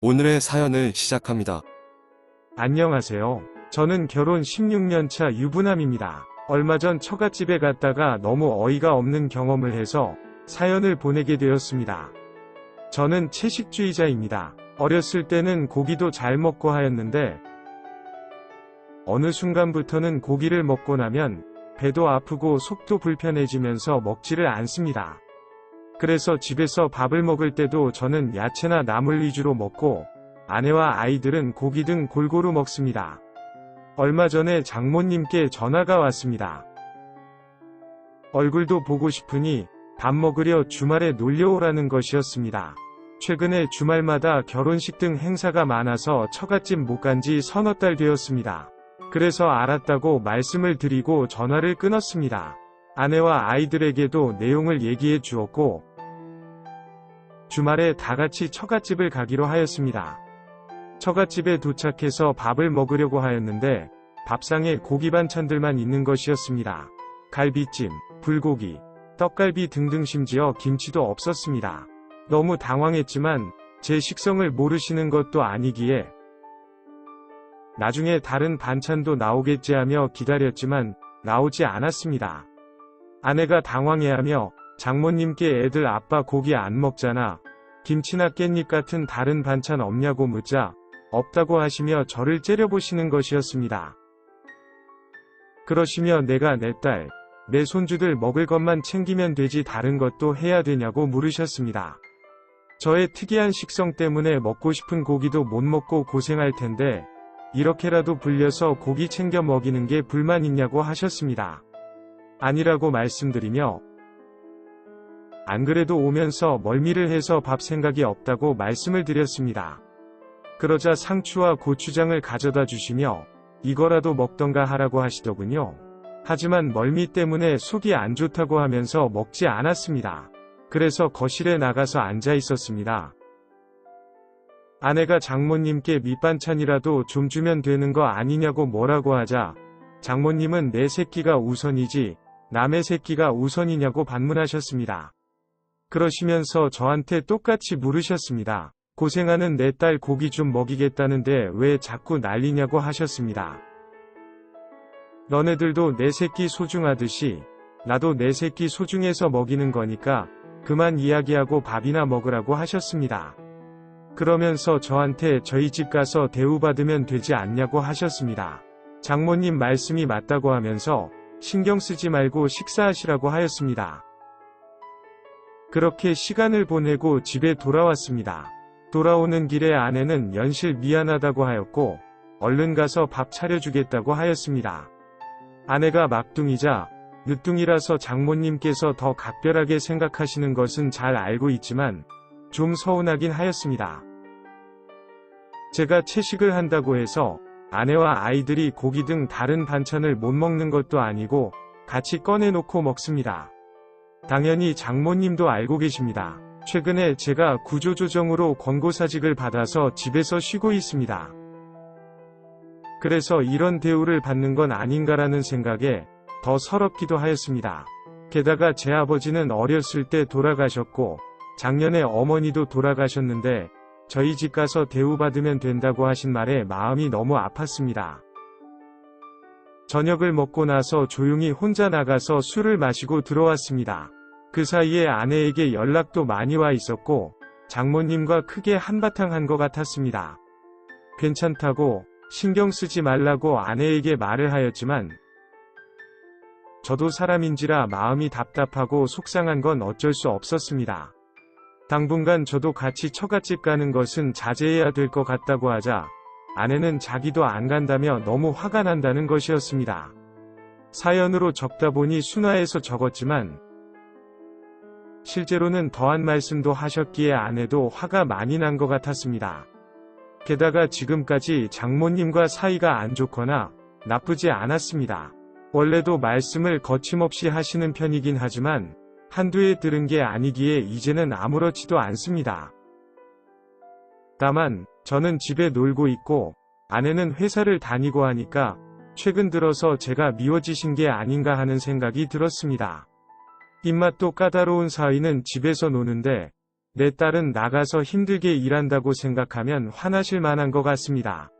오늘의 사연을 시작합니다. 안녕하세요. 저는 결혼 16년 차 유부남입니다. 얼마 전 처갓집에 갔다가 너무 어이가 없는 경험을 해서 사연을 보내게 되었습니다. 저는 채식주의자입니다. 어렸을 때는 고기도 잘 먹고 하였는데 어느 순간부터는 고기를 먹고 나면 배도 아프고 속도 불편해지면서 먹지를 않습니다. 그래서 집에서 밥을 먹을 때도 저는 야채나 나물 위주로 먹고 아내와 아이들은 고기 등 골고루 먹습니다. 얼마 전에 장모님께 전화가 왔습니다. 얼굴도 보고 싶으니 밥 먹으려 주말에 놀려오라는 것이었습니다. 최근에 주말마다 결혼식 등 행사가 많아서 처갓집 못 간 지 서너 달 되었습니다. 그래서 알았다고 말씀을 드리고 전화를 끊었습니다. 아내와 아이들에게도 내용을 얘기해 주었고 주말에 다같이 처갓집을 가기로 하였습니다. 처갓집에 도착해서 밥을 먹으려고 하였는데 밥상에 고기 반찬들만 있는 것이었습니다. 갈비찜, 불고기, 떡갈비 등등 심지어 김치도 없었습니다. 너무 당황했지만 제 식성을 모르시는 것도 아니기에 나중에 다른 반찬도 나오겠지 하며 기다렸지만 나오지 않았습니다. 아내가 당황해하며 장모님께 애들 아빠 고기 안 먹잖아. 김치나 깻잎 같은 다른 반찬 없냐고 묻자 없다고 하시며 저를 째려보시는 것이었습니다. 그러시며 내가 내 딸, 내 손주들 먹을 것만 챙기면 되지 다른 것도 해야 되냐고 물으셨습니다. 저의 특이한 식성 때문에 먹고 싶은 고기도 못 먹고 고생할 텐데 이렇게라도 불려서 고기 챙겨 먹이는 게 불만 있냐고 하셨습니다. 아니라고 말씀드리며 안 그래도 오면서 멀미를 해서 밥 생각이 없다고 말씀을 드렸습니다. 그러자 상추와 고추장을 가져다 주시며 이거라도 먹던가 하라고 하시더군요. 하지만 멀미 때문에 속이 안 좋다고 하면서 먹지 않았습니다. 그래서 거실에 나가서 앉아 있었습니다. 아내가 장모님께 밑반찬이라도 좀 주면 되는 거 아니냐고 뭐라고 하자 장모님은 내 새끼가 우선이지 남의 새끼가 우선이냐고 반문하셨습니다. 그러시면서 저한테 똑같이 물으셨습니다. 고생하는 내 딸 고기 좀 먹이겠다는데 왜 자꾸 난리냐고 하셨습니다. 너네들도 내 새끼 소중하듯이 나도 내 새끼 소중해서 먹이는 거니까 그만 이야기하고 밥이나 먹으라고 하셨습니다. 그러면서 저한테 저희 집 가서 대우받으면 되지 않냐고 하셨습니다. 장모님 말씀이 맞다고 하면서 신경 쓰지 말고 식사하시라고 하였습니다. 그렇게 시간을 보내고 집에 돌아왔습니다. 돌아오는 길에 아내는 연실 미안하다고 하였고 얼른 가서 밥 차려주겠다고 하였습니다. 아내가 막둥이자 늦둥이라서 장모님께서 더 각별하게 생각하시는 것은 잘 알고 있지만 좀 서운하긴 하였습니다. 제가 채식을 한다고 해서 아내와 아이들이 고기 등 다른 반찬을 못 먹는 것도 아니고 같이 꺼내놓고 먹습니다. 당연히 장모님도 알고 계십니다. 최근에 제가 구조조정으로 권고사직을 받아서 집에서 쉬고 있습니다. 그래서 이런 대우를 받는 건 아닌가라는 생각에 더 서럽기도 하였습니다. 게다가 제 아버지는 어렸을 때 돌아가셨고 작년에 어머니도 돌아가셨는데 저희 집 가서 대우받으면 된다고 하신 말에 마음이 너무 아팠습니다. 저녁을 먹고 나서 조용히 혼자 나가서 술을 마시고 들어왔습니다. 그 사이에 아내에게 연락도 많이 와 있었고 장모님과 크게 한바탕 한 것 같았습니다. 괜찮다고 신경 쓰지 말라고 아내에게 말을 하였지만 저도 사람인지라 마음이 답답하고 속상한 건 어쩔 수 없었습니다. 당분간 저도 같이 처갓집 가는 것은 자제해야 될 것 같다고 하자 아내는 자기도 안 간다며 너무 화가 난다는 것이었습니다. 사연으로 적다 보니 순화해서 적었지만 실제로는 더한 말씀도 하셨기에 아내도 화가 많이 난 것 같았습니다. 게다가 지금까지 장모님과 사이가 안 좋거나 나쁘지 않았습니다. 원래도 말씀을 거침없이 하시는 편이긴 하지만 한두 해 들은 게 아니기에 이제는 아무렇지도 않습니다. 다만 저는 집에 놀고 있고 아내는 회사를 다니고 하니까 최근 들어서 제가 미워지신 게 아닌가 하는 생각이 들었습니다. 입맛도 까다로운 사위는 집에서 노는데 내 딸은 나가서 힘들게 일한다고 생각하면 화나실 만한 것 같습니다.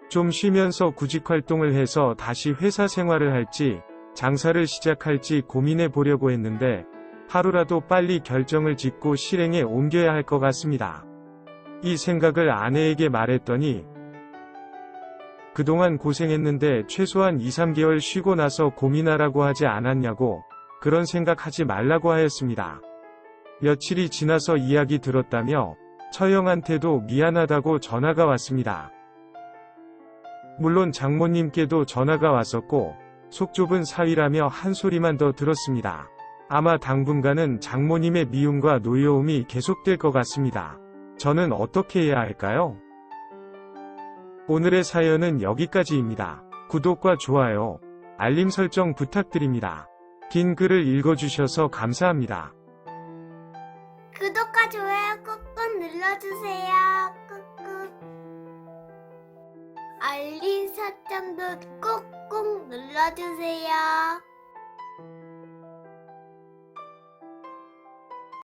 좀 쉬면서 구직 활동을 해서 다시 회사 생활을 할지 장사를 시작할지 고민해 보려고 했는데 하루라도 빨리 결정을 짓고 실행에 옮겨야 할 것 같습니다. 이 생각을 아내에게 말했더니 그동안 고생했는데 최소한 2, 3개월 쉬고 나서 고민하라고 하지 않았냐고 그런 생각하지 말라고 하였습니다. 며칠이 지나서 이야기 들었다며 처형한테도 미안하다고 전화가 왔습니다. 물론 장모님께도 전화가 왔었고 속 좁은 사위라며 한 소리만 더 들었습니다. 아마 당분간은 장모님의 미움과 노여움이 계속될 것 같습니다. 저는 어떻게 해야 할까요? 오늘의 사연은 여기까지입니다. 구독과 좋아요, 알림 설정 부탁드립니다. 긴 글을 읽어주셔서 감사합니다. 구독과 좋아요 꾹꾹 눌러주세요. 꾹꾹. 알림 설정도 꾹꾹 눌러주세요.